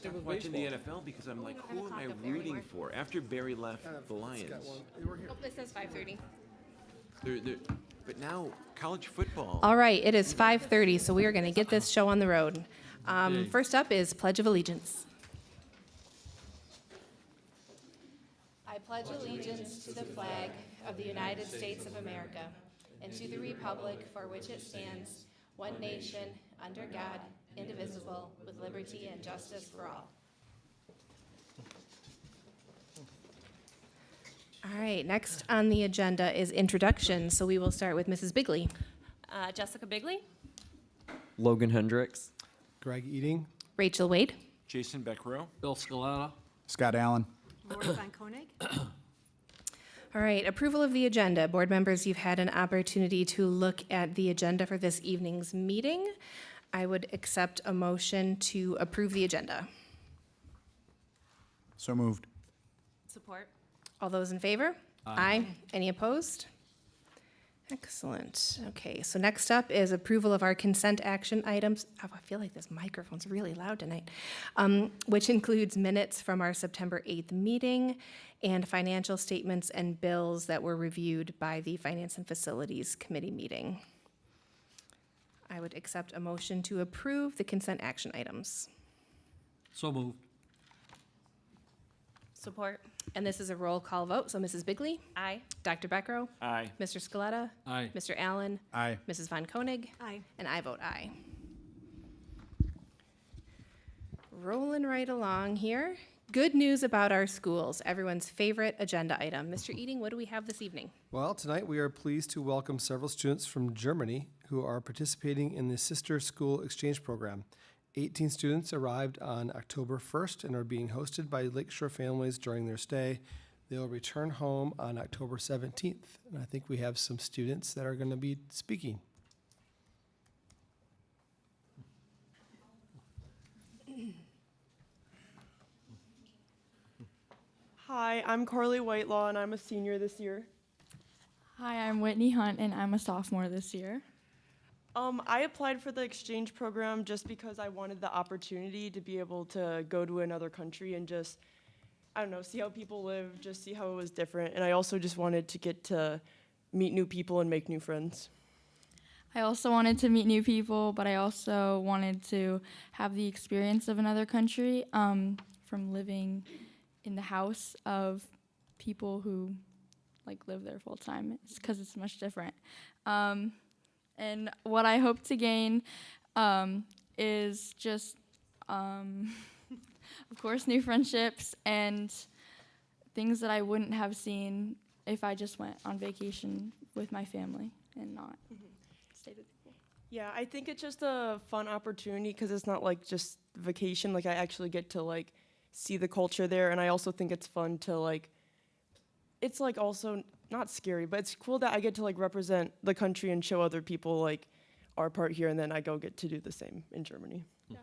stopped watching the NFL because I'm like, who am I rooting for? After Barry left the Lions. Oh, this says 5:30. But now college football. All right, it is 5:30, so we are going to get this show on the road. First up is Pledge of Allegiance. I pledge allegiance to the flag of the United States of America and to the republic for which it stands, one nation, under God, indivisible, with liberty and justice for all. All right, next on the agenda is introduction, so we will start with Mrs. Bigley. Jessica Bigley. Logan Hendricks. Greg Eating. Rachel Wade. Jason Beckrow. Bill Scalata. Scott Allen. Lori Van Koenig. All right, approval of the agenda. Board members, you've had an opportunity to look at the agenda for this evening's meeting. I would accept a motion to approve the agenda. So moved. Support. All those in favor? Aye. Any opposed? Excellent. Okay, so next up is approval of our consent action items. Oh, I feel like this microphone's really loud tonight. Which includes minutes from our September 8th meeting and financial statements and bills that were reviewed by the Finance and Facilities Committee meeting. I would accept a motion to approve the consent action items. So moved. Support. And this is a roll call vote, so Mrs. Bigley? Aye. Dr. Beckrow? Aye. Mr. Scaletta? Aye. Mr. Allen? Aye. Mrs. Von Koenig? Aye. And I vote aye. Rolling right along here. Good news about our schools, everyone's favorite agenda item. Mr. Eating, what do we have this evening? Well, tonight we are pleased to welcome several students from Germany who are participating in the Sister School Exchange Program. 18 students arrived on October 1st and are being hosted by Lakeshore families during their stay. They will return home on October 17th. And I think we have some students that are going to be speaking. Hi, I'm Carly Whitelaw, and I'm a senior this year. Hi, I'm Whitney Hunt, and I'm a sophomore this year. I applied for the exchange program just because I wanted the opportunity to be able to go to another country and just, I don't know, see how people live, just see how it was different. And I also just wanted to get to meet new people and make new friends. I also wanted to meet new people, but I also wanted to have the experience of another country from living in the house of people who live there full time. It's because it's much different. And what I hope to gain is just, of course, new friendships and things that I wouldn't have seen if I just went on vacation with my family and not stayed with people. Yeah, I think it's just a fun opportunity because it's not like just vacation. Like I actually get to see the culture there, and I also think it's fun to it's also not scary, but it's cool that I get to represent the country and show other people our part here, and then I go get to do the same in Germany. Yeah.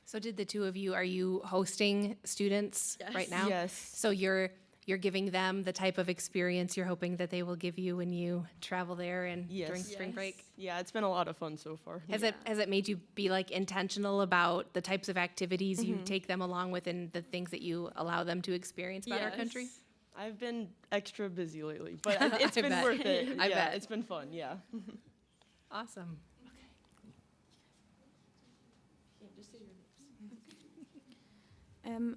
So did the two of you, are you hosting students right now? Yes. So you're giving them the type of experience you're hoping that they will give you when you travel there and during spring break? Yeah, it's been a lot of fun so far. Has it made you be intentional about the types of activities you take them along with and the things that you allow them to experience about our country? I've been extra busy lately, but it's been bet. worth it. I Yeah, bet. it's been fun, yeah. Awesome.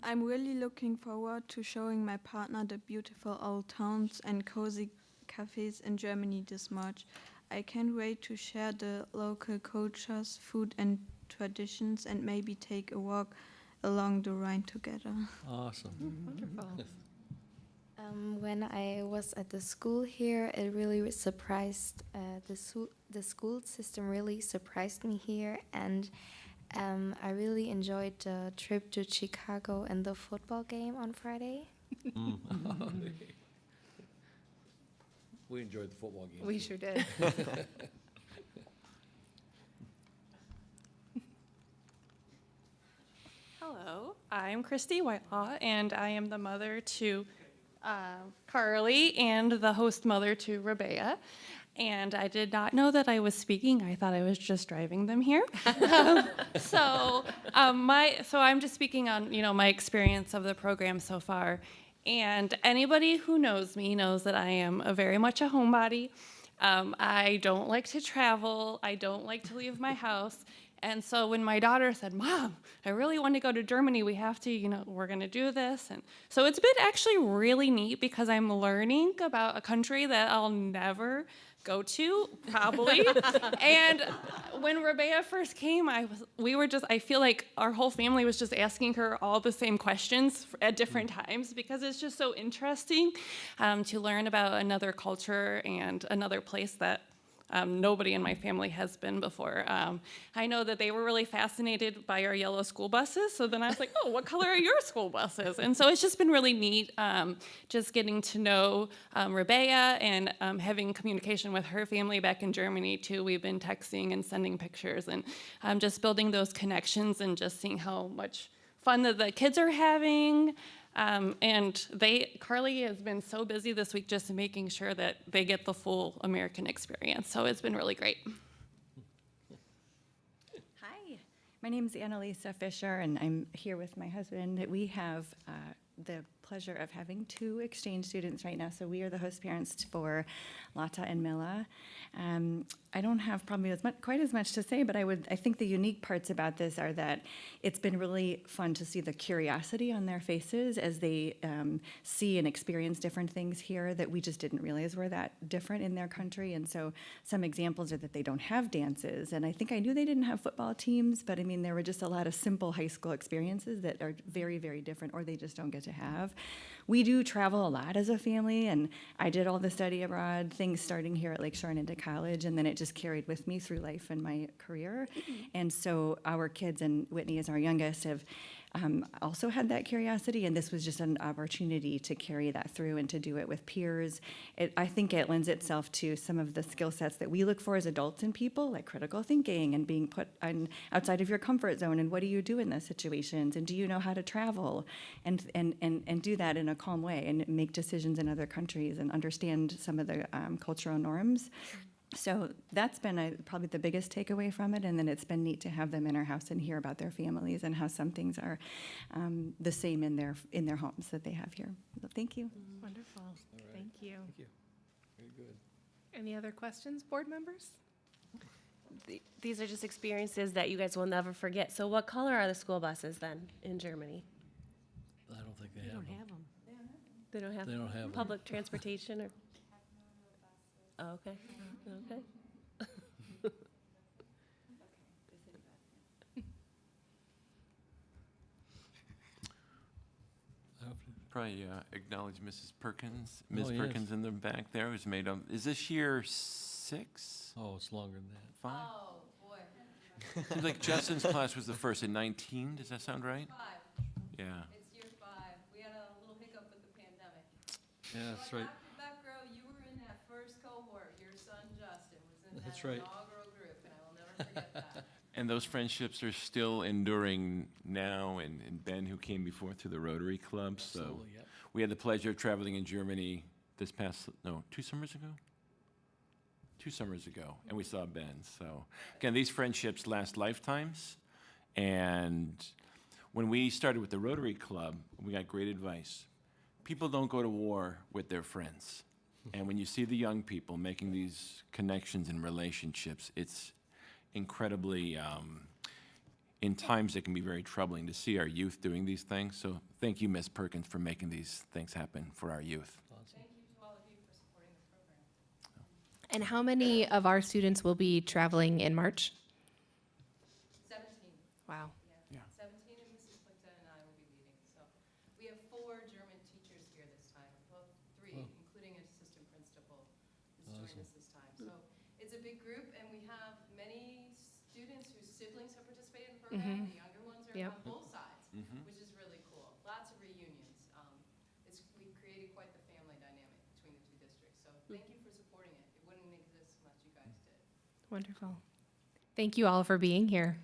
I'm really looking forward to showing my partner the beautiful old towns and cozy cafes in Germany this March. I can't wait to share the local cultures, food and traditions, and maybe take a walk along the Rhine together. Awesome. Wonderful. When I was at the school here, it really surprised, the school system really surprised me here, and I really enjoyed the trip to Chicago and the football game on Friday. We enjoyed the football game. We sure did. Hello, I'm Christy Whitelaw, and I am the mother to Carly and the host mother to Rebea. and I did not know that I was speaking. I thought I was just driving them here. So I'm just speaking on, my experience of the program so far. And anybody who knows me knows that I am very much a homebody. I don't like to travel. I don't like to leave my house. And so when my daughter said, "Mom, I really want to go to Germany, we have to, we're going to do this." And so it's been actually really neat because I'm learning about a country that I'll never go to, probably. And when Rabea first came, I feel like our whole family was just asking her all the same questions at different times because it's just so interesting to learn about another culture and another place that nobody in my family has been before. I know that they were really fascinated by our yellow school buses, so then I was like, "Oh, what color are your school buses?" And so it's just been really neat just getting to know Rabea and having communication with her family back in Germany too. We've been texting and sending pictures and just building those connections and just seeing how much fun that the kids are having. And Carly has been so busy this week just making sure that they get the full American experience. So it's been really great. Hi, my name is Annalisa Fisher, and I'm here with my husband. We have the pleasure of having 2 exchange students right now. So we are the host parents for Lata and Mila. I don't have probably quite as much to say, but I think the unique parts about this are that it's been really fun to see the curiosity on their faces as they see and experience different things here that we just didn't realize were that different in their country. And so some examples are that they don't have dances. And I think I knew they didn't have football teams, but I mean, there were just a lot of simple high school experiences that are very, very different, or they just don't get to have. We do travel a lot as a family, and I did all the study abroad things starting here at Lakeshore and into college, and then it just carried with me through life and my career. And so our kids, and Whitney is our youngest, have also had that curiosity, and this was just an opportunity to carry that through and to do it with peers. I think it lends itself to some of the skill sets that we look for as adults in people, like critical thinking and being put outside of your comfort zone, and what do you do in those situations, and do you know how to travel, and do that in a calm way, and make decisions in other countries, and understand some of the cultural norms. So that's been probably the biggest takeaway from it, and then it's been neat to have them in our house and hear about their families and how some things are the same in their homes that they have here. So thank you. Wonderful. Thank you. Thank you. Very good. Any other questions, board members? These are just experiences that you guys will never forget. So what color are the school buses then in Germany? I don't think they have them. They don't have They don't have public transportation or? Oh, okay. Okay. Probably acknowledge Mrs. Perkins. Ms. Oh, yes. Perkins in the back there was made of, is this year 6? Oh, it's longer than that. 5? Oh, boy. Seems like Justin's class was the first in 19. Does that sound right? 5. Yeah. It's year 5. We had a little hiccup with the pandemic. Yeah, that's right. Dr. Beckrow, you were in that first cohort. Your son Justin was in That's that right. inaugural group, and I will never forget that. And those friendships are still enduring now, and Ben, who came before, through the Rotary Club. So Absolutely, yep. we had the pleasure of traveling in Germany this past, 2 summers ago? 2 summers ago, and we saw Ben. So again, these friendships last lifetimes. And when we started with the Rotary Club, we got great advice. People don't go to war with their friends. And when you see the young people making these connections and relationships, it's incredibly, in times it can be very troubling to see our youth doing these things. So thank you, Ms. Perkins, for making these things happen for our youth. Thank you to all of you for supporting this program. And how many of our students will be traveling in March? 17. Wow. Yeah. 17, and Mrs. Plickton and I will be leading. So we have 4 German teachers here this time. Well, 3, including an assistant principal who's joined us this time. So it's a big group, and we have many students whose siblings have participated in the program. The younger ones are on both sides, which is really cool. Lots of reunions. We created quite the family dynamic between the 2 districts. So thank you for supporting it. It wouldn't exist unless you guys did. Wonderful. Thank you all for being here.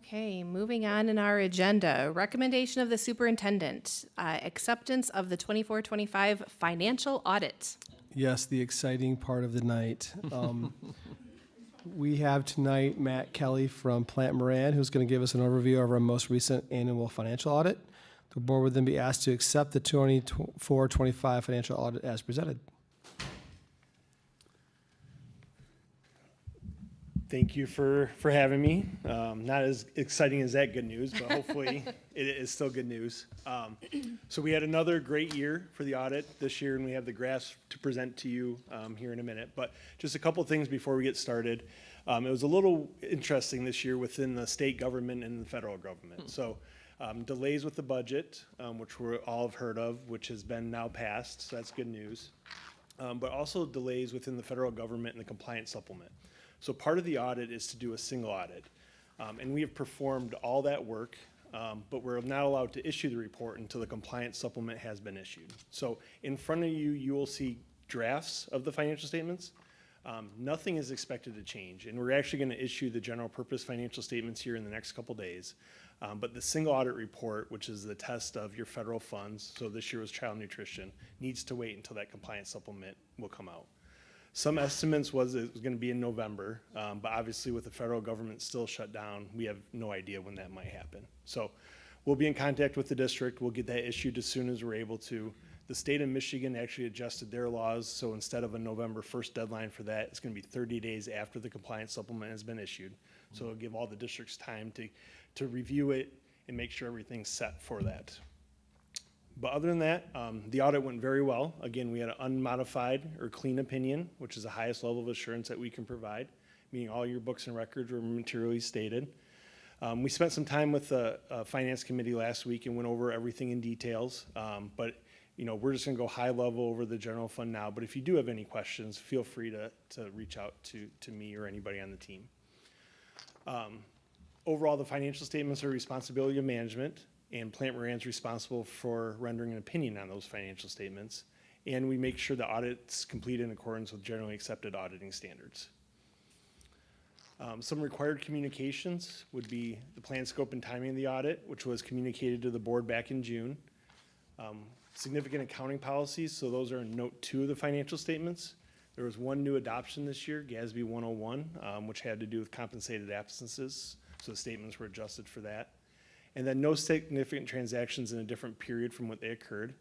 Okay, moving on in our agenda. Recommendation of the superintendent, acceptance of the 24-25 financial audit. Yes, the exciting part of the night. We have tonight Matt Kelly from Plant Moran, who's going to give us an overview of our most recent annual financial audit. The board would then be asked to accept the 24-25 financial audit as presented. Thank you for having me. Not as exciting as that good news, but hopefully it is still good news. So we had another great year for the audit this year, and we have the graphs to present to you here in a minute. But just a couple things before we get started. It was a little interesting this year within the state government and the federal government. So delays with the budget, which we all have heard of, which has been now passed, so that's good news. But also delays within the federal government and the compliance supplement. So part of the audit is to do a single audit. And we have performed all that work, but we're not allowed to issue the report until the compliance supplement has been issued. So in front of you, you will see drafts of the financial statements. Nothing is expected to change. And we're actually going to issue the general purpose financial statements here in the next couple days. But the single audit report, which is the test of your federal funds, so this year was child nutrition, needs to wait until that compliance supplement will come out. Some estimates was it was going to be in November, but obviously with the federal government still shut down, we have no idea when that might happen. So we'll be in contact with the district. We'll get that issued as soon as we're able to. The state of Michigan actually adjusted their laws, so instead of a November 1st deadline for that, it's going to be 30 days after the compliance supplement has been issued. So it'll give all the districts time to review it and make sure everything's set for that. But other than that, the audit went very well. Again, we had an unmodified or clean opinion, which is the highest level of assurance that we can provide, meaning all your books and records were materially stated. We spent some time with the finance committee last week and went over everything in details. But we're just going to go high level over the general fund now. But if you do have any questions, feel free to reach out to me or anybody on the team. Overall, the financial statements are responsibility of management, and Plant Moran's responsible for rendering an opinion on those financial statements. And we make sure the audit's complete in accordance with generally accepted auditing standards. Some required communications would be the plan, scope, and timing of the audit, which was communicated to the board back in June. Significant accounting policies, so those are in note 2 of the financial statements. There was one new adoption this year, GASB 101, which had to do with compensated absences, so the statements were adjusted for that. And then no significant transactions in a different period from what they occurred.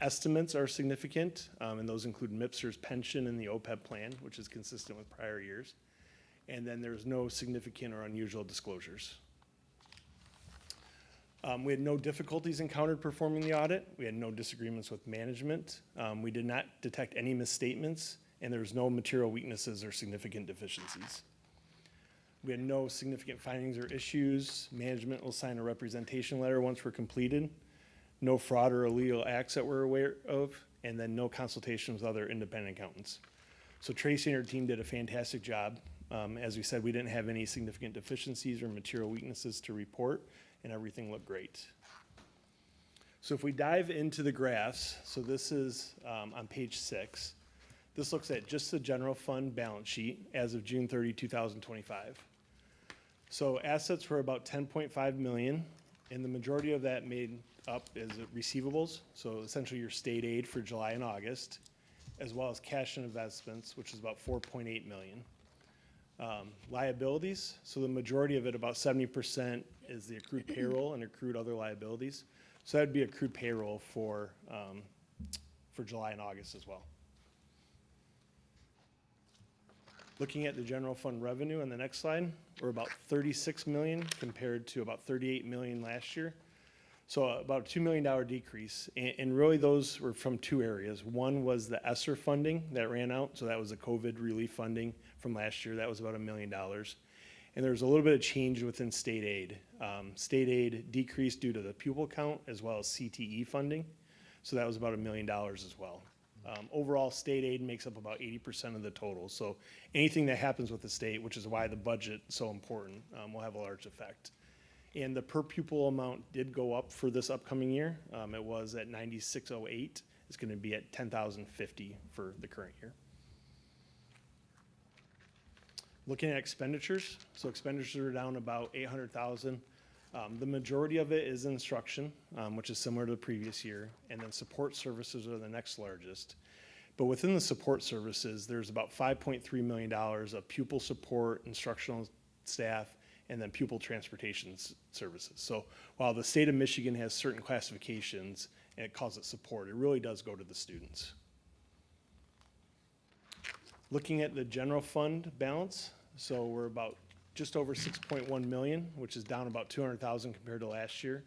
Estimates are significant, and those include MIPSR's pension and the OPEB plan, which is consistent with prior years. And then there's no significant or unusual disclosures. We had no difficulties encountered performing the audit. We had no disagreements with management. We did not detect any misstatements, and there was no material weaknesses or significant deficiencies. We had no significant findings or issues. Management will sign a representation letter once we're completed. No fraud or illegal acts that we're aware of, and then no consultation with other independent accountants. So Tracy and her team did a fantastic job. As we said, we didn't have any significant deficiencies or material weaknesses to report, and everything looked great. So if we dive into the graphs, so this is on page 6. This looks at just the general fund balance sheet as of June 30, 2025. So assets were about 10.5 million, and the majority of that made up is receivables, so essentially your state aid for July and August, as well as cash and investments, which is about 4.8 million. Liabilities, so the majority of it, about 70%, is the accrued payroll and accrued other liabilities. So that would be accrued payroll for July and August as well. Looking at the general fund revenue on the next slide, we're about 36 million compared to about 38 million last year. So about a $2 million decrease. And really those were from 2 areas. One was the ESSER funding that ran out. So that was the COVID relief funding from last year. That was about $1 million. And there was a little bit of change within state aid. State aid decreased due to the pupil count as well as CTE funding. So that was about $1 million as well. Overall, state aid makes up about 80% of the total. So anything that happens with the state, which is why the budget is so important, will have a large effect. And the per pupil amount did go up for this upcoming year. It was at $96.08. It's going to be at $10,050 for the current year. Looking at expenditures, so expenditures are down about 800,000. The majority of it is instruction, which is similar to the previous year, and then support services are the next largest. But within the support services, there's about $5.3 million of pupil support, instructional staff, and then pupil transportation services. So while the state of Michigan has certain classifications and it calls it support, it really does go to the students. Looking at the general fund balance, so we're about just over 6.1 million, which is down about 200,000 compared to last year.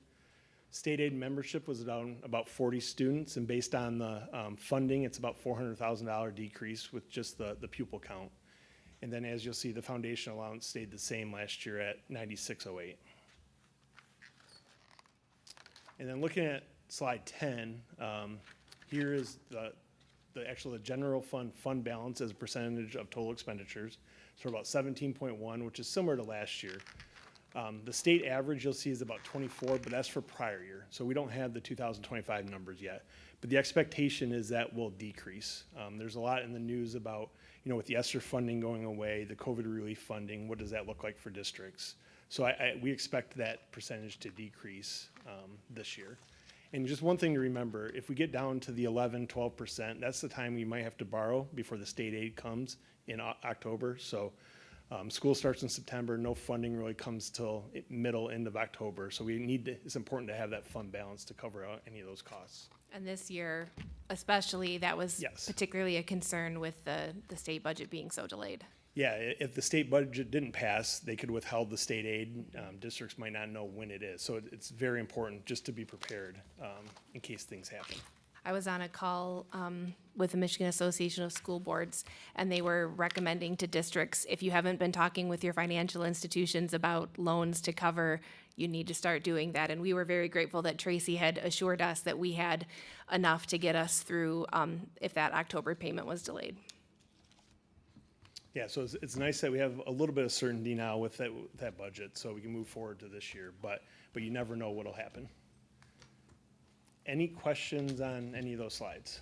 State aid membership was down about 40 students, and based on the funding, it's about $400,000 decrease with just the pupil count. And then as you'll see, the foundation allowance stayed the same last year at 9608. And then looking at slide 10, here is the general fund balance as a percentage of total expenditures. So about 17.1, which is similar to last year. The state average you'll see is about 24, but that's for prior year. So we don't have the 2025 numbers yet. But the expectation is that will decrease. There's a lot in the news about, with the ESSER funding going away, the COVID relief funding, what does that look like for districts? So we expect that percentage to decrease this year. And just one thing to remember, if we get down to the 11, 12%, that's the time we might have to borrow before the state aid comes in October. So school starts in September, no funding really comes till end of October. So it's important to have that fund balance to cover out any of those costs. And this year, especially, that was Yes. particularly a concern with the state budget being so delayed. Yeah, if the state budget didn't pass, they could withhold the state aid. Districts might not know when it is. So it's very important just to be prepared in case things happen. I was on a call with the Michigan Association of School Boards, and they were recommending to districts, if you haven't been talking with your financial institutions about loans to cover, you need to start doing that. And we were very grateful that Tracy had assured us that we had enough to get us through if that October payment was delayed. Yeah, so it's nice that we have a little bit of certainty now with that budget, so we can move forward to this year, but you never know what'll happen. Any questions on any of those slides?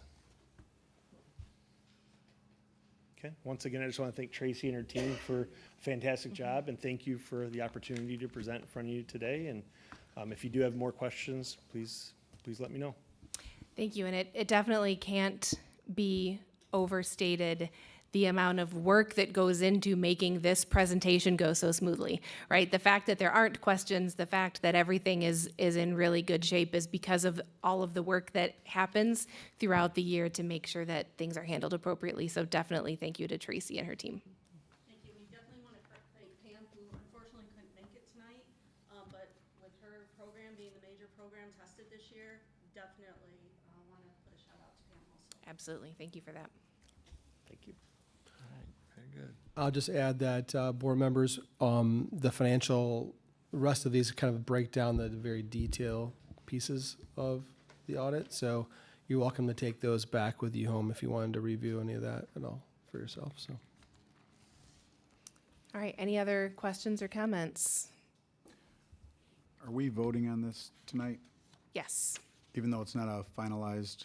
Okay, once again, I just want to thank Tracy and her team for a fantastic job, and thank you for the opportunity to present in front of you today. And if you do have more questions, please let me know. Thank you, and it definitely can't be overstated the amount of work that goes into making this presentation go so smoothly, right? The fact that there aren't questions, the fact that everything is in really good shape is because of all of the work that happens throughout the year to make sure that things are handled appropriately. So definitely thank you to Tracy and her team. Thank you. We definitely want to thank Pam, who unfortunately couldn't make it tonight, but with her program being the major program tested this year, definitely want to put a shout out to Pam also. Absolutely, thank you for that. Thank you. Very good. I'll just add that, board members, the rest of these kind of break down the very detailed pieces of the audit. So you're welcome to take those back with you home if you wanted to review any of that at all for yourself, so. All right, any other questions or comments? Are we voting on this tonight, Yes. even though it's not a finalized?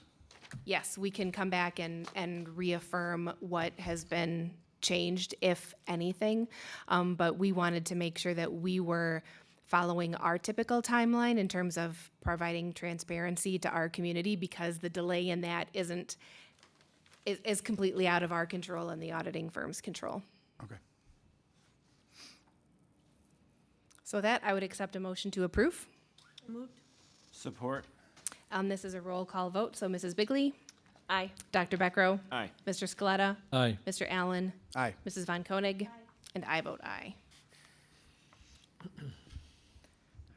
Yes, we can come back and reaffirm what has been changed, if anything. But we wanted to make sure that we were following our typical timeline in terms of providing transparency to our community, because the delay in that is completely out of our control and the auditing firm's control. Okay. So that, I would accept a motion to approve. Moved. Support? This is a roll call vote, so Mrs. Bigley? Aye. Dr. Beckrow? Aye. Mr. Scaletta? Aye. Mr. Allen? Aye. Mrs. Von Koenig? And I vote aye.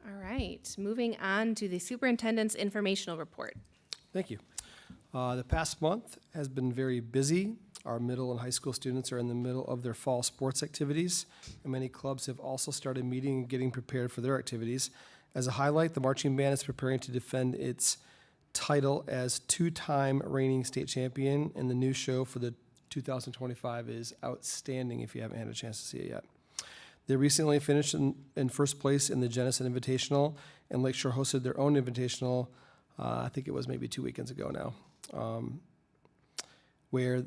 All right, moving on to the superintendent's informational report. Thank you. The past month has been very busy. Our middle and high school students are in the middle of their fall sports activities, and many clubs have also started meeting and getting prepared for their activities. As a highlight, the marching band is preparing to defend its title as two-time reigning state champion, and the new show for the 2025 is outstanding if you haven't had a chance to see it yet. They recently finished in first place in the Jenison Invitational, and Lakeshore hosted their own Invitational, I think it was maybe 2 weekends ago now, where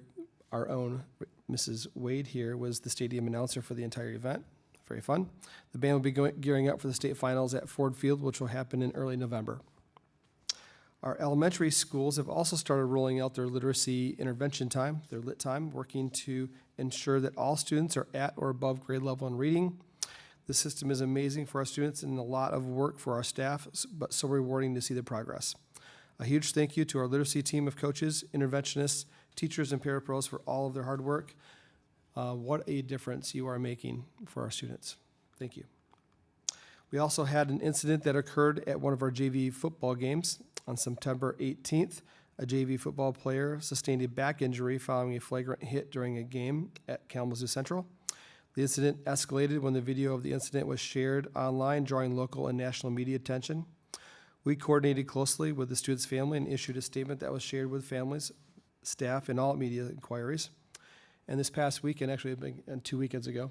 our own Mrs. Wade here was the stadium announcer for the entire event. Very fun. The band will be gearing up for the state finals at Ford Field, which will happen in early November. Our elementary schools have also started rolling out their literacy intervention time, their lit time, working to ensure that all students are at or above grade level in reading. The system is amazing for our students and a lot of work for our staff, but so rewarding to see the progress. A huge thank you to our literacy team of coaches, interventionists, teachers, and parapros for all of their hard work. What a difference you are making for our students. Thank you. We also had an incident that occurred at one of our JV football games. On September 18th, a JV football player sustained a back injury following a flagrant hit during a game at Kalamazoo Central. The incident escalated when the video of the incident was shared online, drawing local and national media attention. We coordinated closely with the student's family and issued a statement that was shared with families, staff, and all media inquiries. And this past weekend, actually 2 weekends ago,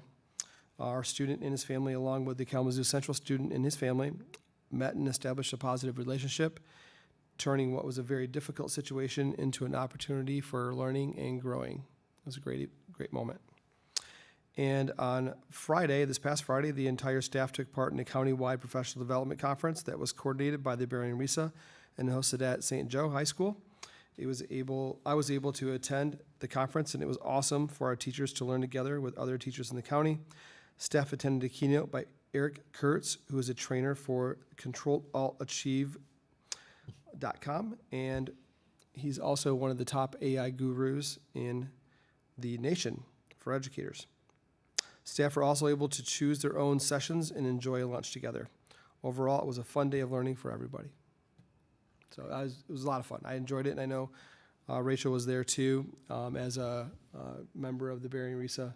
our student and his family, along with the Kalamazoo Central student and his family, met and established a positive relationship, turning what was a very difficult situation into an opportunity for learning and growing. It was a great moment. And on Friday, this past Friday, the entire staff took part in a countywide professional development conference that was coordinated by the Barry and Risa and hosted at St. Joe High School. I was able to attend the conference, and it was awesome for our teachers to learn together with other teachers in the county. Staff attended a keynote by Eric Kurtz, who is a trainer for ControlAltAchieve.com, and he's also one of the top AI gurus in the nation for educators. Staff were also able to choose their own sessions and enjoy a lunch together. Overall, it was a fun day of learning for everybody. So it was a lot of fun. I enjoyed it, and I know Rachel was there too as a member of the Barry and Risa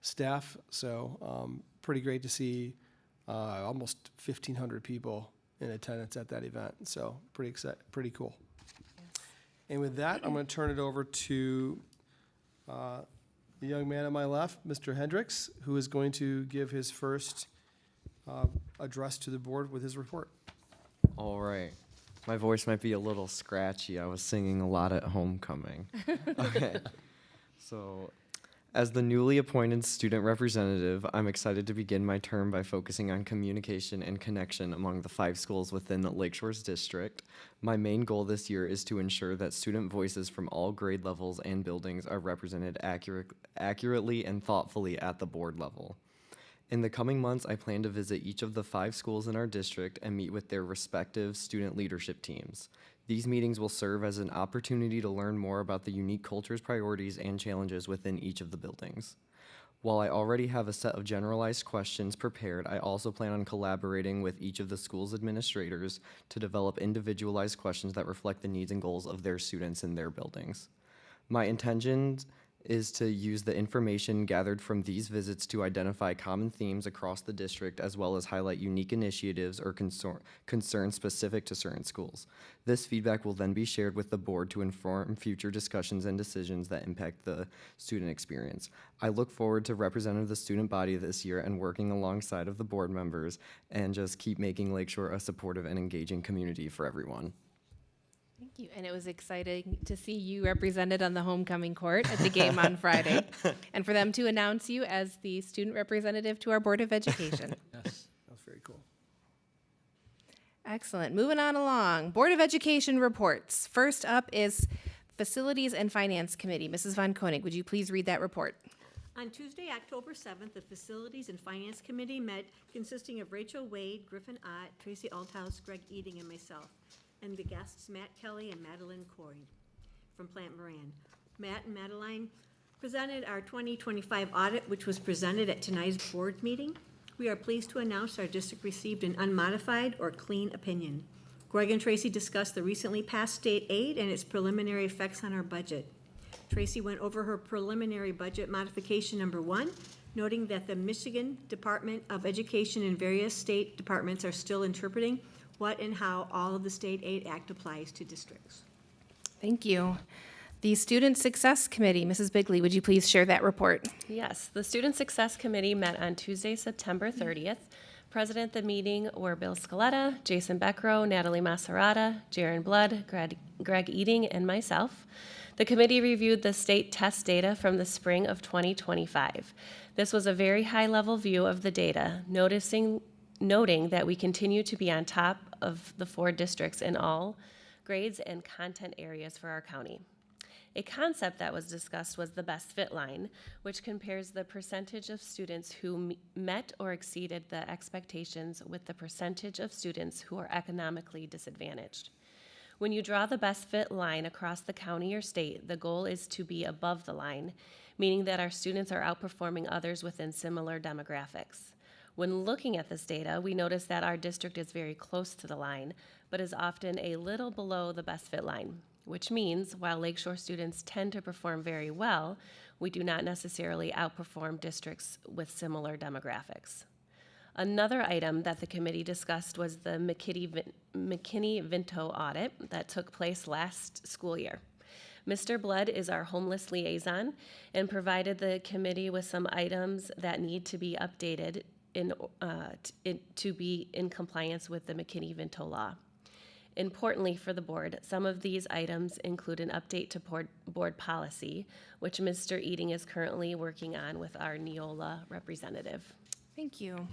staff. So pretty great to see almost 1,500 people in attendance at that event. So pretty cool. Yes. And with that, I'm going to turn it over to the young man on my left, Mr. Hendricks, who is going to give his first address to the board with his report. All right. My voice might be a little scratchy. I was singing a lot at homecoming. Okay. So, as the newly appointed student representative, I'm excited to begin my term by focusing on communication and connection among the 5 schools within the Lakeshore's district. My main goal this year is to ensure that student voices from all grade levels and buildings are represented accurately and thoughtfully at the board level. In the coming months, I plan to visit each of the 5 schools in our district and meet with their respective student leadership teams. These meetings will serve as an opportunity to learn more about the unique cultures, priorities, and challenges within each of the buildings. While I already have a set of generalized questions prepared, I also plan on collaborating with each of the school's administrators to develop individualized questions that reflect the needs and goals of their students in their buildings. My intention is to use the information gathered from these visits to identify common themes across the district, as well as highlight unique initiatives or concerns specific to certain schools. This feedback will then be shared with the board to inform future discussions and decisions that impact the student experience. I look forward to representing the student body this year and working alongside of the board members and just keep making Lakeshore a supportive and engaging community for everyone. Thank you. And it was exciting to see you represented on the homecoming court at the game on Friday, and for them to announce you as the student representative to our Board of Education. Yes, that was very cool. Excellent. Moving on along. Board of Education reports. First up is Facilities and Finance Committee. Mrs. Von Koenig, would you please read that report? On Tuesday, October 7th, the Facilities and Finance Committee met, consisting of Rachel Wade, Griffin Ott, Tracy Althouse, Greg Eating, and myself, and the guests Matt Kelly and Madeline Corey from Plant Moran. Matt and Madeline presented our 2025 audit, which was presented at tonight's board meeting. We are pleased to announce our district received an unmodified or clean opinion. Greg and Tracy discussed the recently passed state aid and its preliminary effects on our budget. Tracy went over her preliminary budget modification number 1, noting that the Michigan Department of Education and various state departments are still interpreting what and how all of the State Aid Act applies to districts. Thank you. The Student Success Committee, Mrs. Bigley, would you please share that report? Yes, the Student Success Committee met on Tuesday, September 30th. Present at the meeting were Bill Scaletta, Jason Beckrow, Natalie Maserata, Jaron Blood, Greg Eating, and myself. The committee reviewed the state test data from the spring of 2025. This was a very high-level view of the data, noting that we continue to be on top of the 4 districts in all grades and content areas for our county. A concept that was discussed was the best fit line, which compares the percentage of students who met or exceeded the expectations with the percentage of students who are economically disadvantaged. When you draw the best fit line across the county or state, the goal is to be above the line, meaning that our students are outperforming others within similar demographics. When looking at this data, we notice that our district is very close to the line, but is often a little below the best fit line, which means while Lakeshore students tend to perform very well, we do not necessarily outperform districts with similar demographics. Another item that the committee discussed was the McKinney-Vento audit that took place last school year. Mr. Blood is our homeless liaison and provided the committee with some items that need to be updated to be in compliance with the McKinney-Vento law. Importantly for the board, some of these items include an update to board policy, which Mr. Eating is currently working on with our Neola representative. Thank you.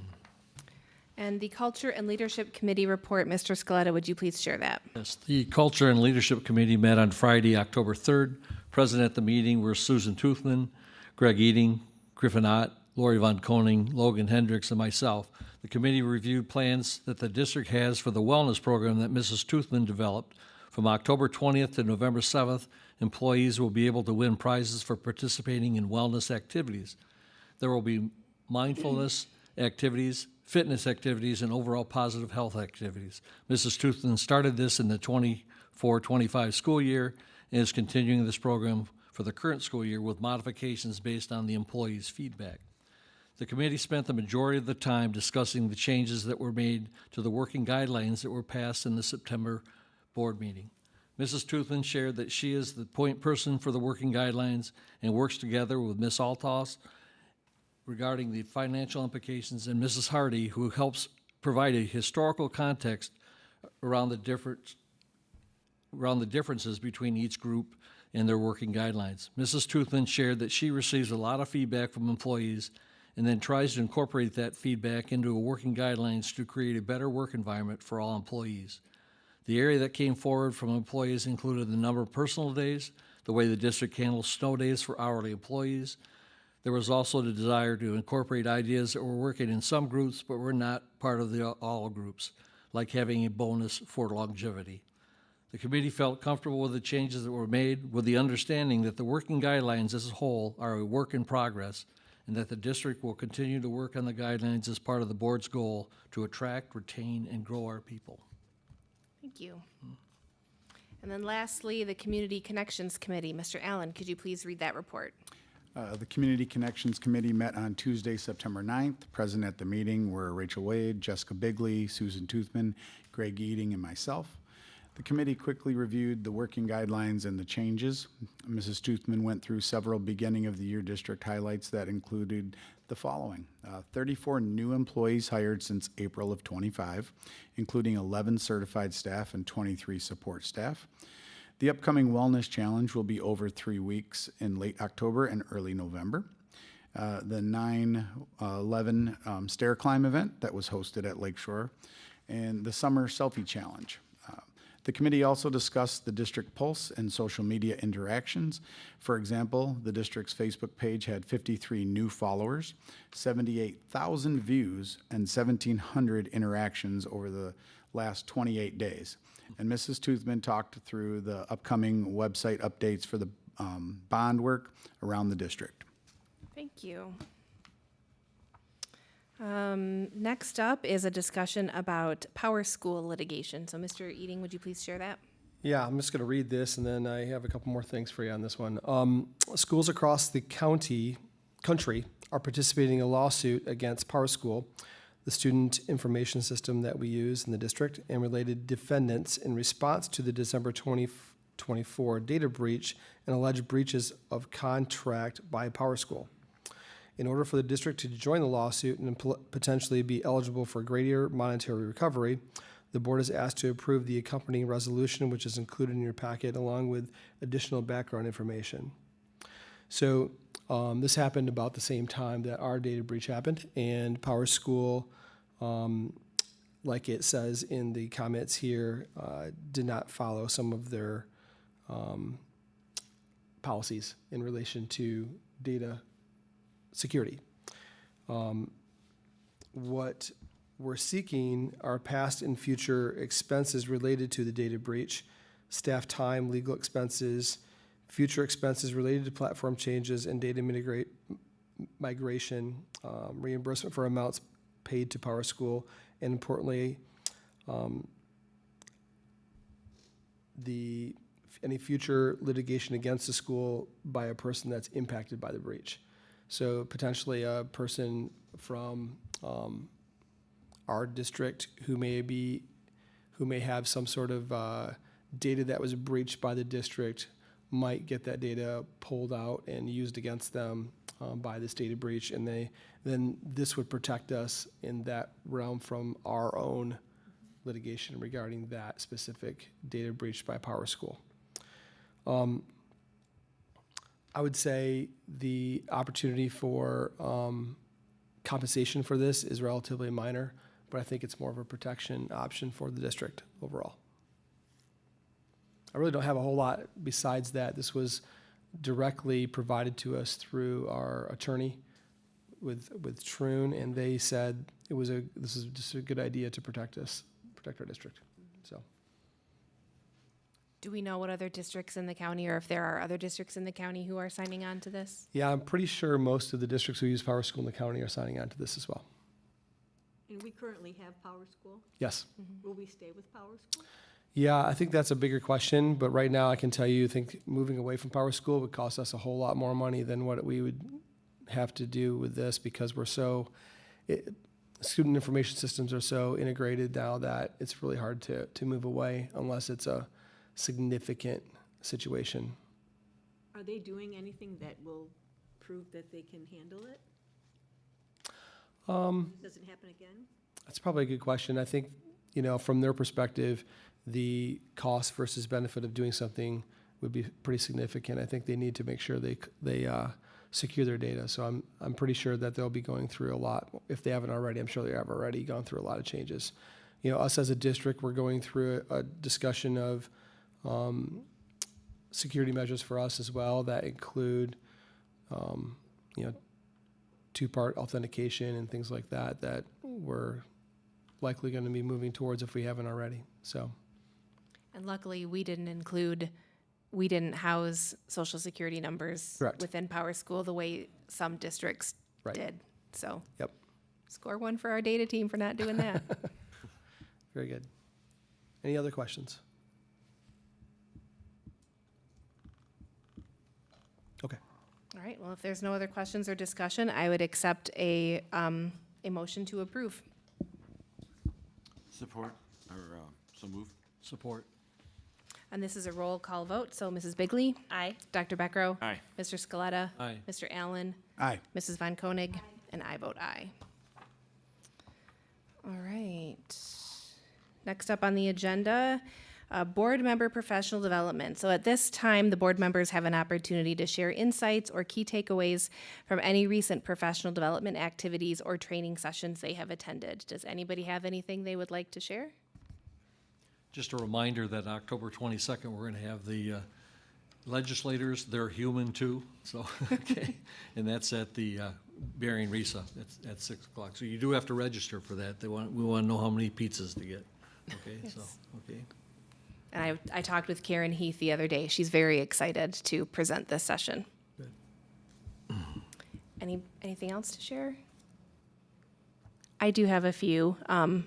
And the Culture and Leadership Committee report, Mr. Scaletta, would you please share that? Yes, the Culture and Leadership Committee met on Friday, October 3rd. Present at the meeting were Susan Toothman, Greg Eating, Griffin Ott, Lori Von Koning, Logan Hendricks, and myself. The committee reviewed plans that the district has for the wellness program that Mrs. Toothman developed. From October 20th to November 7th, employees will be able to win prizes for participating in wellness activities. There will be mindfulness activities, fitness activities, and overall positive health activities. Mrs. Toothman started this in the 24-25 school year and is continuing this program for the current school year with modifications based on the employees' feedback. The committee spent the majority of the time discussing the changes that were made to the working guidelines that were passed in the September board meeting. Mrs. Toothman shared that she is the point person for the working guidelines and works together with Ms. Altos regarding the financial implications, and Mrs. Hardy, who helps provide a historical context around the differences between each group and their working guidelines. Mrs. Toothman shared that she receives a lot of feedback from employees and then tries to incorporate that feedback into a working guidelines to create a better work environment for all employees. The area that came forward from employees included the number of personal days, the way the district handles snow days for hourly employees. There was also the desire to incorporate ideas that were working in some groups but were not part of the all groups, like having a bonus for longevity. The committee felt comfortable with the changes that were made, with the understanding that the working guidelines as a whole are a work in progress, and that the district will continue to work on the guidelines as part of the board's goal to attract, retain, and grow our people. Thank you. And then lastly, the Community Connections Committee. Mr. Allen, could you please read that report? The Community Connections Committee met on Tuesday, September 9th. Present at the meeting were Rachel Wade, Jessica Bigley, Susan Toothman, Greg Eating, and myself. The committee quickly reviewed the working guidelines and the changes. Mrs. Toothman went through several beginning of the year district highlights that included the following. 34 new employees hired since April of 25, including 11 certified staff and 23 support staff. The upcoming Wellness Challenge will be over 3 weeks in late October and early November. The 9/11 stair climb event that was hosted at Lakeshore, and the Summer Selfie Challenge. The committee also discussed the district pulse and social media interactions. For example, the district's Facebook page had 53 new followers, 78,000 views, and 1,700 interactions over the last 28 days. And Mrs. Toothman talked through the upcoming website updates for the bond work around the district. Thank you. Next up is a discussion about Power School litigation. So Mr. Eating, would you please share that? Yeah, I'm just going to read this, and then I have a couple more things for you on this one. Schools across the country are participating in a lawsuit against Power School, the student information system that we use in the district, and related defendants in response to the December 2024 data breach and alleged breaches of contract by Power School. In order for the district to join the lawsuit and potentially be eligible for greater monetary recovery, the board is asked to approve the accompanying resolution, which is included in your packet, along with additional background information. So this happened about the same time that our data breach happened, and Power School, like it says in the comments here, did not follow some of their policies in relation to data security. What we're seeking are past and future expenses related to the data breach, staff time, legal expenses, future expenses related to platform changes and data migration, reimbursement for amounts paid to Power School, and importantly, any future litigation against the school by a person that's impacted by the breach. So potentially a person from our district who may have some sort of data that was breached by the district might get that data pulled out and used against them by this data breach, and then this would protect us in that realm from our own litigation regarding that specific data breach by Power School. I would say the opportunity for compensation for this is relatively minor, but I think it's more of a protection option for the district overall. I really don't have a whole lot besides that. This was directly provided to us through our attorney with Troon, and they said this is just a good idea to protect our district. So. Do we know what other districts in the county, or if there are other districts in the county who are signing on to this? Yeah, I'm pretty sure most of the districts who use Power School in the county are signing on to this as well. And we currently have Power School. Yes. Will we stay with Power School? Yeah, I think that's a bigger question, but right now I can tell you, I think moving away from Power School would cost us a whole lot more money than what we would have to do with this, because student information systems are so integrated now that it's really hard to move away unless it's a significant situation. Are they doing anything that will prove that they can handle it? Doesn't happen again? That's probably a good question. I think, from their perspective, the cost versus benefit of doing something would be pretty significant. I think they need to make sure they secure their data. So I'm pretty sure that they'll be going through a lot. If they haven't already, I'm sure they have already gone through a lot of changes. Us as a district, we're going through a discussion of security measures for us as well that include, two-part authentication and things like that we're likely going to be moving towards if we haven't already. So. And luckily, we didn't house social security numbers Correct. within Power School the way some districts Right. did. So. Yep. Score one for our data team for not doing that. Very good. Any other questions? Okay. All right, well, if there's no other questions or discussion, I would accept a motion to approve. Support, or so move. Support. And this is a roll call vote, so Mrs. Bigley? Aye. Dr. Beckrow? Aye. Mr. Scaletta? Aye. Mr. Allen? Aye. Mrs. Von Koenig? And I vote aye. All right. Next up on the agenda, board member professional development. So at this time, the board members have an opportunity to share insights or key takeaways from any recent professional development activities or training sessions they have attended. Does anybody have anything they would like to share? Just a reminder that October 22nd, we're going to have the legislators, they're human too, so, okay. And that's at the Bering Risa at 6 o'clock. So you do have to register for that. We want to know how many pizzas to get, okay? Yes. So, okay. And I talked with Karen Heath the other day. She's very excited to present this session. Good. Anything else to share? I do have a few. I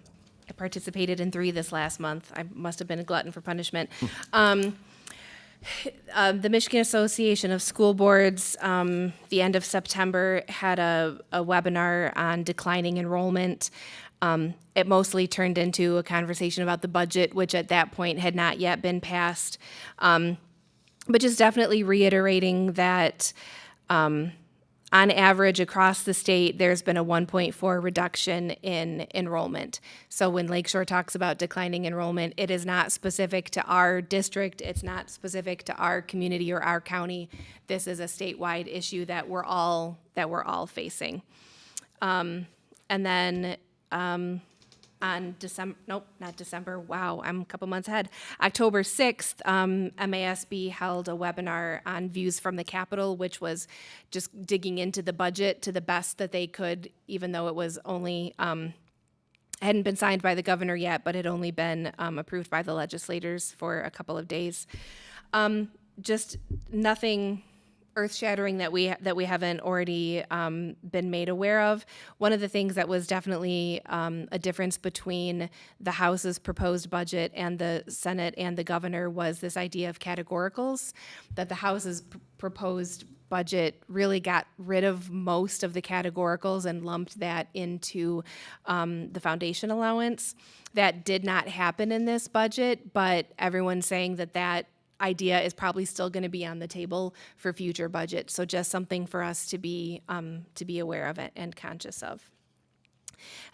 participated in 3 this last month. I must have been a glutton for punishment. The Michigan Association of School Boards, the end of September, had a webinar on declining enrollment. It mostly turned into a conversation about the budget, which at that point had not yet been passed. But just definitely reiterating that on average across the state, there's been a 1.4 reduction in enrollment. So when Lakeshore talks about declining enrollment, it is not specific to our district. It's not specific to our community or our county. This is a statewide issue that we're all facing. And then on December, nope, not December, wow, I'm a couple months ahead. October 6th, MASB held a webinar on views from the Capitol, which was just digging into the budget to the best that they could, even though it was only, hadn't been signed by the governor yet, but had only been approved by the legislators for a couple of days. Just nothing earth-shattering that we haven't already been made aware of. One of the things that was definitely a difference between the House's proposed budget and the Senate and the governor was this idea of categoricals, that the House's proposed budget really got rid of most of the categoricals and lumped that into the foundation allowance. That did not happen in this budget, but everyone's saying that idea is probably still going to be on the table for future budgets. So just something for us to be aware of it and conscious of.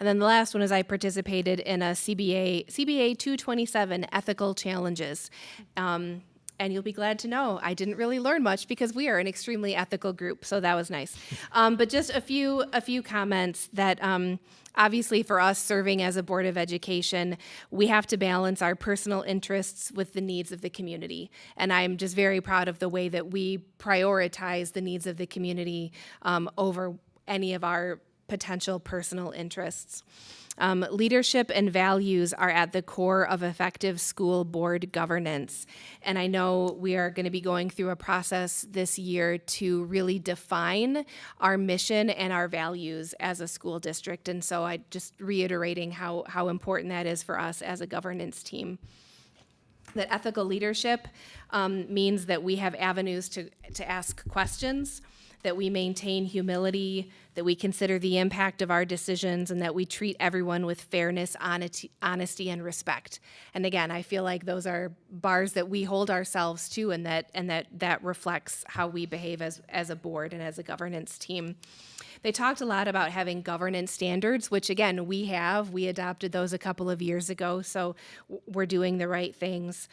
And then the last one is I participated in a CBA 227 ethical challenges. And you'll be glad to know I didn't really learn much because we are an extremely ethical group, so that was nice. But just a few comments that obviously for us serving as a Board of Education, we have to balance our personal interests with the needs of the community. And I'm just very proud of the way that we prioritize the needs of the community over any of our potential personal interests. Leadership and values are at the core of effective school board governance. And I know we are going to be going through a process this year to really define our mission and our values as a school district. And so I just reiterating how important that is for us as a governance team. That ethical leadership means that we have avenues to ask questions, that we maintain humility, that we consider the impact of our decisions, and that we treat everyone with fairness, honesty, and respect. And again, I feel like those are bars that we hold ourselves to, and that reflects how we behave as a board and as a governance team. They talked a lot about having governance standards, which again, we adopted those a couple of years ago, so we're doing the right things.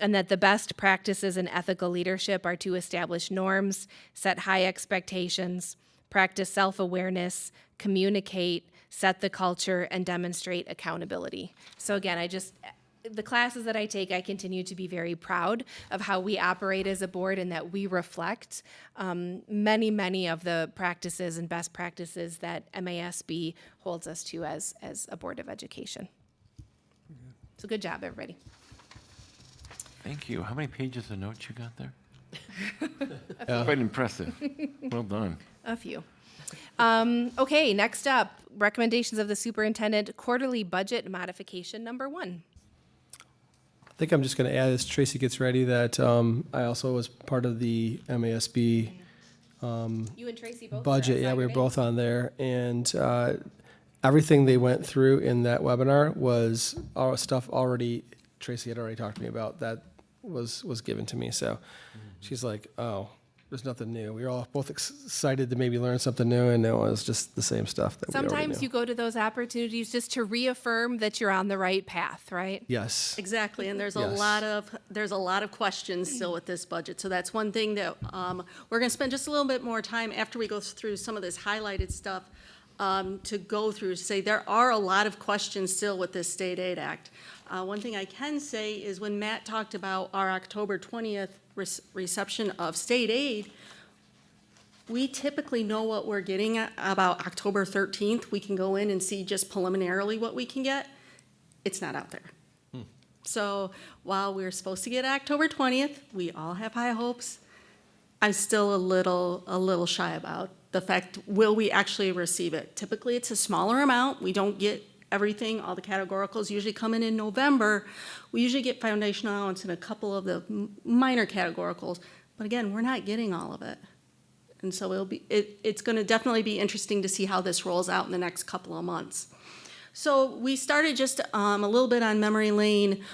And that the best practices in ethical leadership are to establish norms, set high expectations, practice self-awareness, communicate, set the culture, and demonstrate accountability. So again, the classes that I take, I continue to be very proud of how we operate as a board and that we reflect many of the practices and best practices that MASB holds us to as a Board of Education. So good job, everybody. Thank you. How many pages of notes you got there? Quite impressive. Well done. A few. Okay, next up, recommendations of the superintendent, quarterly budget modification number 1. I think I'm just going to add, as Tracy gets ready, that I also was part of the MASB you and Tracy both budget. Yeah, we were both on there. And everything they went through in that webinar was all stuff Tracy had already talked to me about that was given to me. So she's like, oh, there's nothing new. We were all both excited to maybe learn something new, and it was just the same stuff that we already Sometimes knew. you go to those opportunities just to reaffirm that you're on the right path, right? Yes. Exactly, and there's a lot of questions still with this budget. So that's one thing that we're going to spend just a little bit more time after we go through some of this highlighted stuff to go through to say there are a lot of questions still with this State Aid Act. One thing I can say is when Matt talked about our October 20th reception of state aid, we typically know what we're getting at about October 13th. We can go in and see just preliminarily what we can get. It's not out there. So while we're supposed to get October 20th, we all have high hopes. I'm still a little shy about the fact, will we actually receive it? Typically, it's a smaller amount. We don't get everything. All the categoricals usually come in November. We usually get foundation allowance and a couple of the minor categoricals. But again, we're not getting all of it. And so it's going to definitely be interesting to see how this rolls out in the next couple of months. So we started just a little bit on memory lane.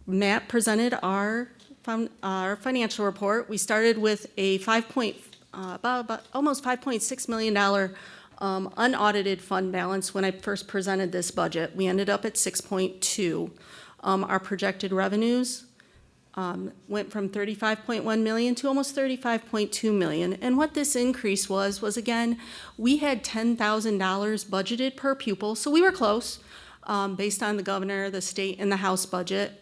Matt presented our financial report. We started with a about almost $5.6 million unaudited fund balance when I first presented this budget. We ended up at 6.2. Our projected revenues went from 35.1 million to almost 35.2 million. And what this increase was again, we had $10,000 budgeted per pupil, so we were close. Based on the governor, the state, and the House budget,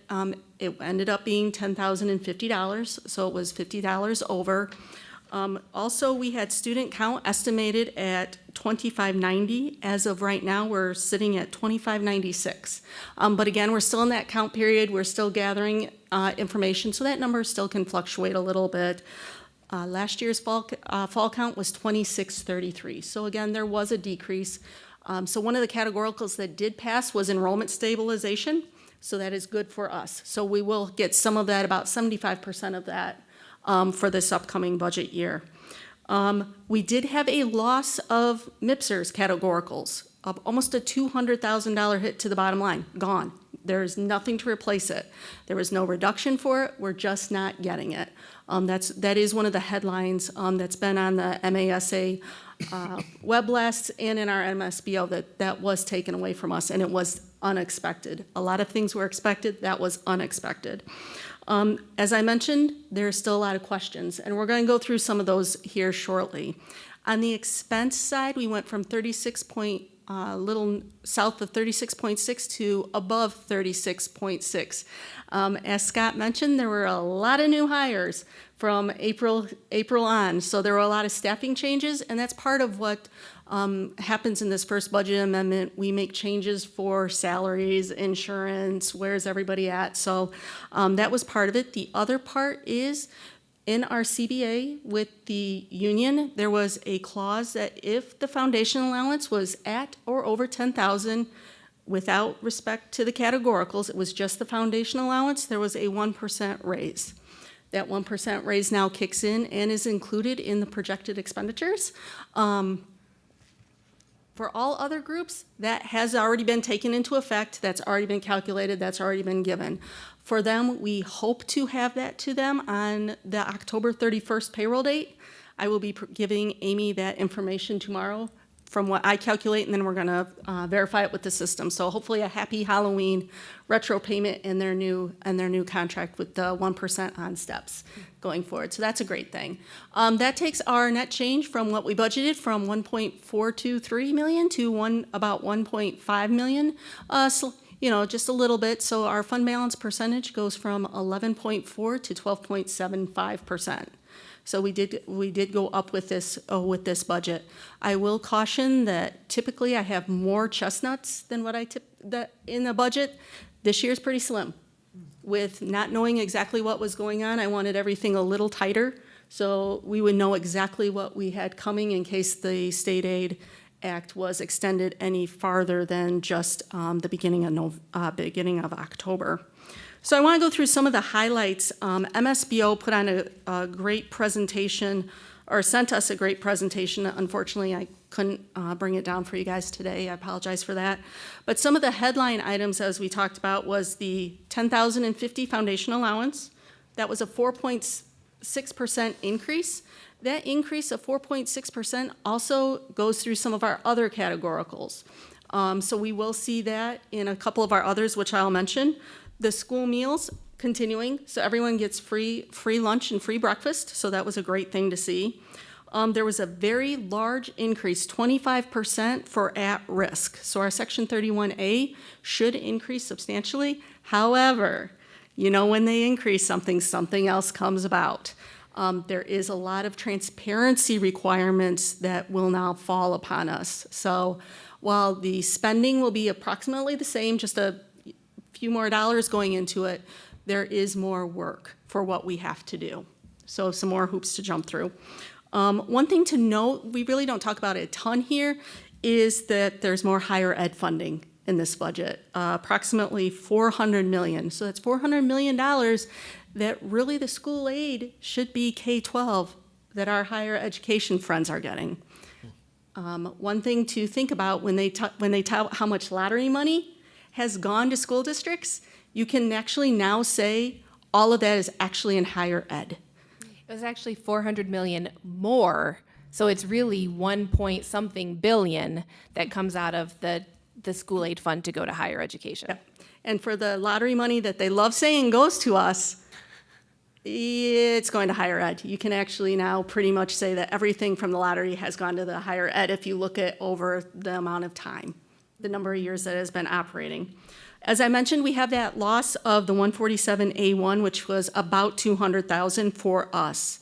it ended up being $10,050, so it was $50 over. Also, we had student count estimated at 2590. As of right now, we're sitting at 2596. But again, we're still in that count period. We're still gathering information, so that number still can fluctuate a little bit. Last year's fall count was 2633. So again, there was a decrease. So one of the categoricals that did pass was enrollment stabilization. So that is good for us. So we will get some of that, about 75% of that, for this upcoming budget year. We did have a loss of MIPSers categoricals, of almost a $200,000 hit to the bottom line, gone. There's nothing to replace it. There was no reduction for it, we're just not getting it. That is one of the headlines that's been on the MASA web blasts and in our MSBO, that was taken away from us, and it was unexpected. A lot of things were expected, that was unexpected. As I mentioned, there's still a lot of questions, and we're going to go through some of those here shortly. On the expense side, we went from little south of 36.6 to above 36.6. As Scott mentioned, there were a lot of new hires from April on, so there were a lot of staffing changes, and that's part of what happens in this first budget amendment. We make changes for salaries, insurance, where's everybody at? So that was part of it. The other part is in our CBA with the union, there was a clause that if the foundation allowance was at or over 10,000, without respect to the categoricals, it was just the foundation allowance, there was a 1% raise. That 1% raise now kicks in and is included in the projected expenditures. For all other groups, that has already been taken into effect, that's already been calculated, that's already been given. For them, we hope to have that to them on the October 31st payroll date. I will be giving Amy that information tomorrow from what I calculate, and then we're gonna verify it with the system. So hopefully a happy Halloween retro payment in their new contract with the 1% on steps going forward. So that's a great thing. That takes our net change from what we budgeted from 1.423 million to about 1.5 million. So, just a little bit. So our fund balance percentage goes from 11.4 to 12.75%. So we did go up with this budget. I will caution that typically I have more chestnuts than what in the budget. This year's pretty slim. With not knowing exactly what was going on, I wanted everything a little tighter so we would know exactly what we had coming in case the State Aid Act was extended any farther than just the beginning of October. So I want to go through some of the highlights. MSBO put on a great presentation, or sent us a great presentation. Unfortunately, I couldn't bring it down for you guys today. I apologize for that. But some of the headline items, as we talked about, was the 10,050 foundation allowance. That was a 4.6% increase. That increase of 4.6% also goes through some of our other categoricals. So we will see that in a couple of our others, which I'll mention. The school meals continuing, so everyone gets free lunch and free breakfast, so that was a great thing to see. There was a very large increase, 25% for at-risk. So our Section 31A should increase substantially. However, when they increase something, something else comes about. There is a lot of transparency requirements that will now fall upon us. So while the spending will be approximately the same, just a few more dollars going into it, there is more work for what we have to do. So some more hoops to jump through. One thing to note, we really don't talk about it a ton here, is that there's more higher ed funding in this budget, approximately $400 million. So that's $400 million that really the school aid should be K-12 that our higher education friends are getting. One thing to think about when they tell how much lottery money has gone to school districts, you can actually now say all of that is actually in higher ed. It was actually 400 million more. So it's really 1 point something billion that comes out of the school aid fund to go to higher education. Yep. And for the lottery money that they love saying goes to us, it's going to higher ed. You can actually now pretty much say that everything from the lottery has gone to the higher ed if you look at over the amount of time, the number of years that it has been operating. As I mentioned, we have that loss of the 147A1, which was about 200,000 for us.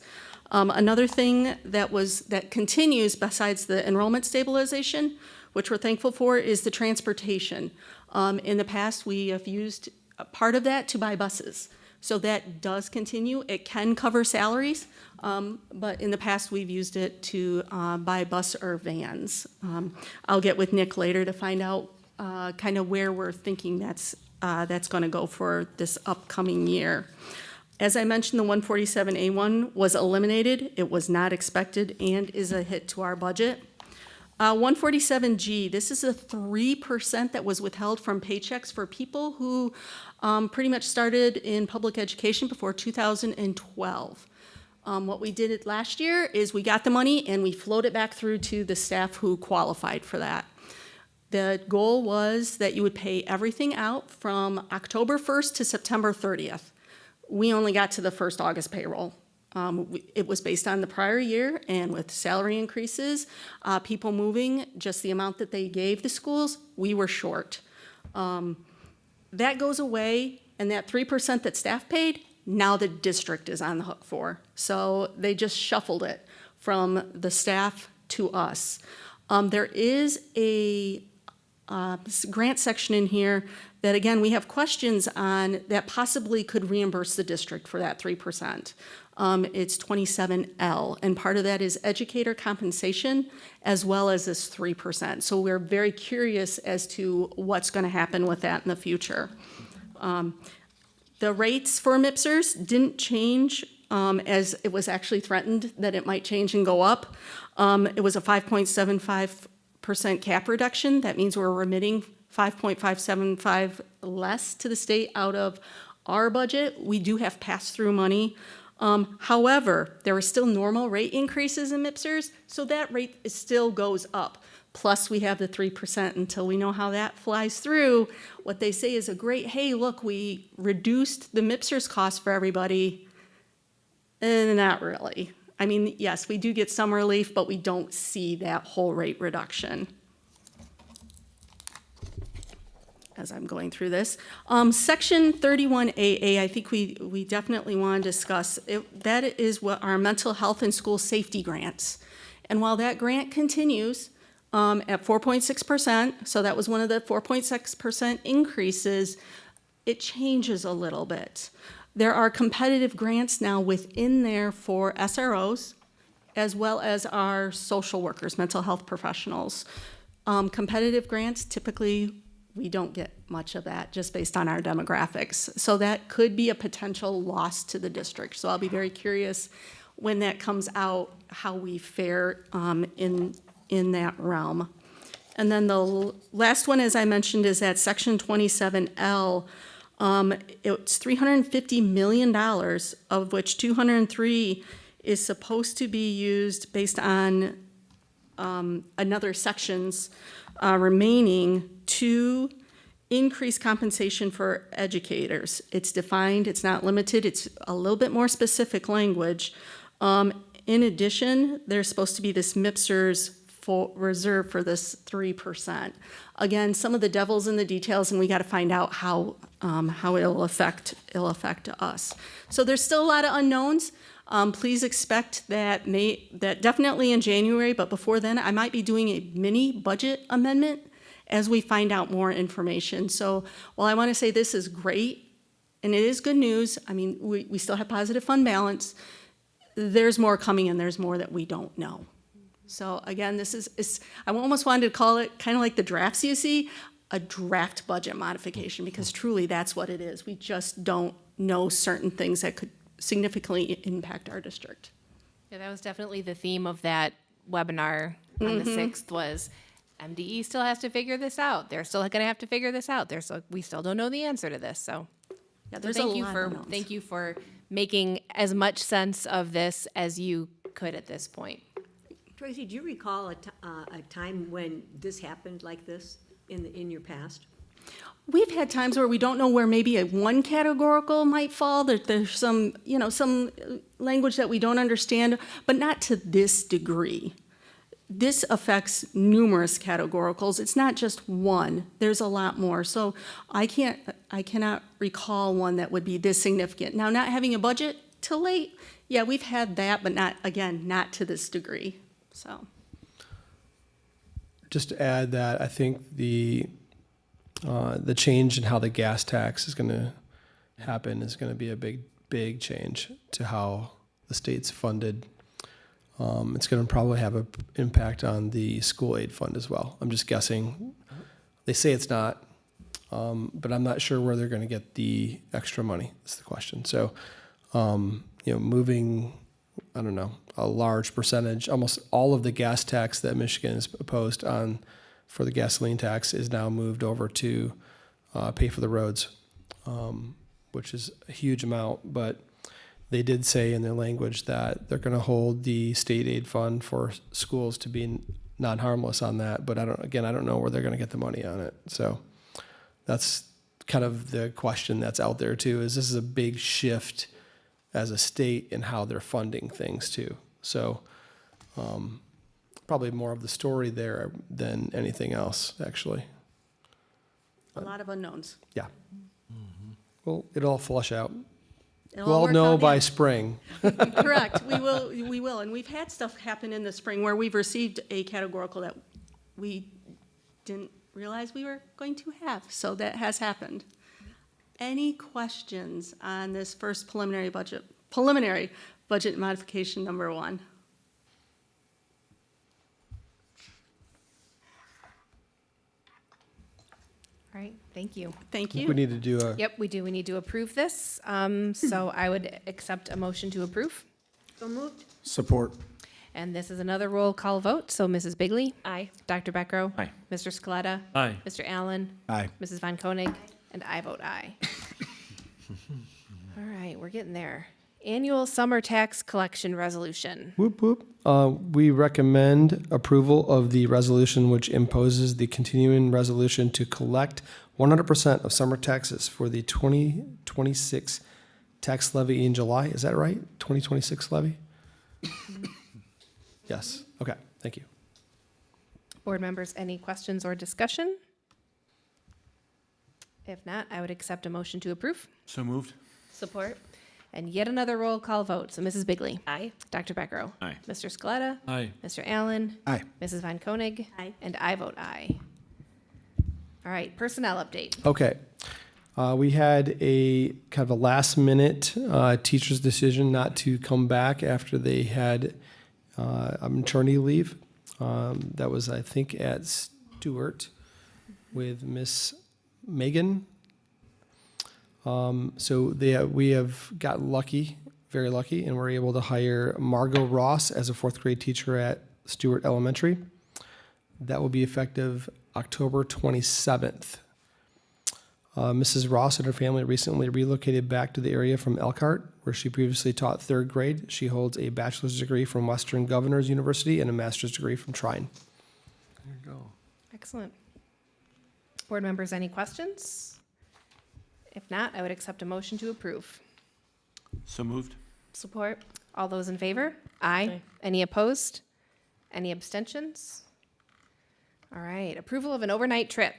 Another thing that continues besides the enrollment stabilization, which we're thankful for, is the transportation. In the past, we have used a part of that to buy buses. So that does continue. It can cover salaries, but in the past, we've used it to buy bus or vans. I'll get with Nick later to find out kind of where we're thinking that's going to go for this upcoming year. As I mentioned, the 147A1 was eliminated. It was not expected and is a hit to our budget. 147G, this is a 3% that was withheld from paychecks for people who pretty much started in public education before 2012. What we did last year is we got the money and we flowed it back through to the staff who qualified for that. The goal was that you would pay everything out from October 1st to September 30th. We only got to the first August payroll. It was based on the prior year, and with salary increases, people moving, just the amount that they gave the schools, we were short. That goes away, and that 3% that staff paid, now the district is on the hook for. So they just shuffled it from the staff to us. There is a grant section in here that, again, we have questions on that possibly could reimburse the district for that 3%. It's 27L, and part of that is educator compensation as well as this 3%. So we're very curious as to what's going to happen with that in the future. The rates for MIPSers didn't change as it was actually threatened that it might change and go up. It was a 5.75% cap reduction. That means we're remitting 5.575 less to the state out of our budget. We do have pass-through money. However, there are still normal rate increases in MIPSers, so that rate still goes up. Plus, we have the 3% until we know how that flies through. What they say is a great, hey, look, we reduced the MIPSers cost for everybody. Not really. I mean, yes, we do get some relief, but we don't see that whole rate reduction. As I'm going through this. Section 31AA, I think we definitely want to discuss. That is what our mental health and school safety grants. And while that grant continues at 4.6%, so that was one of the 4.6% increases, it changes a little bit. There are competitive grants now within there for SROs, as well as our social workers, mental health professionals. Competitive grants, typically, we don't get much of that just based on our demographics. So that could be a potential loss to the district. So I'll be very curious when that comes out, how we fare in that realm. And then the last one, as I mentioned, is that Section 27L. It's $350 million, of which 203 is supposed to be used based on another sections remaining to increase compensation for educators. It's defined, it's not limited, it's a little bit more specific language. In addition, there's supposed to be this MIPSers reserve for this 3%. Again, some of the devil's in the details, and we got to find out how it'll affect us. So there's still a lot of unknowns. Please expect that definitely in January, but before then, I might be doing a mini budget amendment as we find out more information. So while I want to say this is great, and it is good news, I mean, we still have positive fund balance, there's more coming and there's more that we don't know. So again, this is I almost wanted to call it kind of like the drafts you see, a draft budget modification, because truly that's what it is. We just don't know certain things that could significantly impact our district. Yeah, that was definitely the theme of that webinar on the 6th was MDE still has to figure this out. They're still going to have to figure this out. We still don't know the answer to this. So Yeah, there's thank a you lot for of unknowns. thank you for making as much sense of this as you could at this point. Tracy, do you recall a time when this happened like this in your past? We've had times where we don't know where maybe one categorical might fall, that there's some, some language that we don't understand, but not to this degree. This affects numerous categoricals. It's not just one. There's a lot more. So I cannot recall one that would be this significant. Now, not having a budget till late, yeah, we've had that, but not to this degree. So Just to add that, I think the change in how the gas tax is going to happen is going to be a big change to how the state's funded. It's going to probably have an impact on the school aid fund as well. I'm just guessing. They say it's not, but I'm not sure where they're going to get the extra money. That's the question. So, moving, I don't know, a large percentage, almost all of the gas tax that Michigan has opposed on for the gasoline tax is now moved over to pay for the roads, which is a huge amount. But they did say in their language that they're going to hold the state aid fund for schools to be non-harmless on that. But I don't know where they're going to get the money on it. So that's kind of the question that's out there too, is this is a big shift as a state in how they're funding things too. So probably more of the story there than anything else, actually. a lot of unknowns. Yeah. Well, it'll all flush out. It'll We'll all all work know out, by yeah. spring. Correct, we will. And we've had stuff happen in the spring where we've received a categorical that we didn't realize we were going to have. So that has happened. Any questions on this first preliminary budget modification number 1? All right, thank you. Thank We you. need to do a, Yep, we do. We need to approve this. So I would accept a motion to approve. So moved. Support. And this is another roll call vote. So Mrs. Bigley? Aye. Dr. Beckrow? Aye. Mr. Scaletta? Aye. Mr. Allen? Aye. Mrs. Von Koenig? And I vote aye. All right, we're getting there. Annual summer tax collection resolution. whoop, whoop. We recommend approval of the resolution which imposes the continuing resolution to collect 100% of summer taxes for the 2026 tax levy in July. Is that right? 2026 levy? Yes. Okay, thank you. Board members, any questions or discussion? If not, I would accept a motion to approve. So moved. Support. And yet another roll call vote. So Mrs. Bigley? Aye. Dr. Beckrow? Aye. Mr. Scaletta? Aye. Mr. Allen? Aye. Mrs. Von Koenig? Aye. And I vote aye. All right, personnel update. Okay. We had a kind of a last minute teacher's decision not to come back after they had maternity leave. That was, I think, at Stewart with Miss Megan. So we have gotten lucky, very lucky, and we're able to hire Margot Ross as a 4th grade teacher at Stewart Elementary. That will be effective October 27th. Mrs. Ross and her family recently relocated back to the area from Elkhart, where she previously taught 3rd grade. She holds a bachelor's degree from Western Governors University and a master's degree from Trine. There you go. Excellent. Board members, any questions? If not, I would accept a motion to approve. So moved. Support. All those in favor? Aye. Aye. Any opposed? Any abstentions? All right, approval of an overnight trip.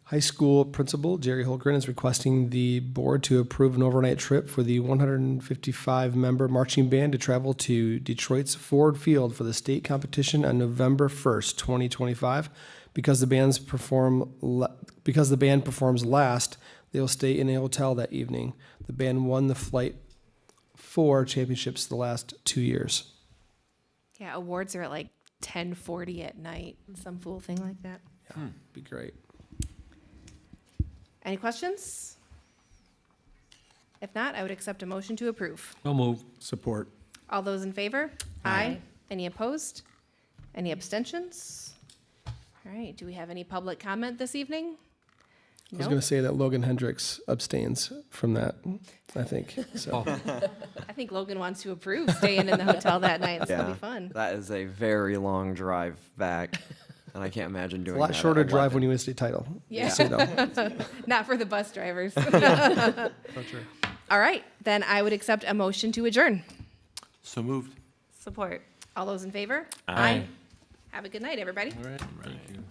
High school principal Jerry Holgren is requesting the board to approve an overnight trip for the 155-member marching band to travel to Detroit's Ford Field for the state competition on November 1st, 2025. Because the band performs last, they will stay in a hotel that evening. The band won the Flight 4 championships the last 2 years. Yeah, awards are at like 10:40 at night, some fool thing like that. Yeah, be great. Any questions? If not, I would accept a motion to approve. So moved. Support. All those in favor? Aye. Any opposed? Any abstentions? All right, do we have any public comment this evening? I was going to say that Logan Hendricks abstains from that, I think. So I think Logan wants to approve staying in the hotel that night. It's going to be fun. That is a very long drive back, and I can't imagine doing a lot that shorter at drive 11. when you win a state title. Yeah. Just so you know. Not for the bus drivers. So true. All right, then I would accept a motion to adjourn. So moved. Support. All those in favor? Aye. Have a good night, everybody. All right, thank you.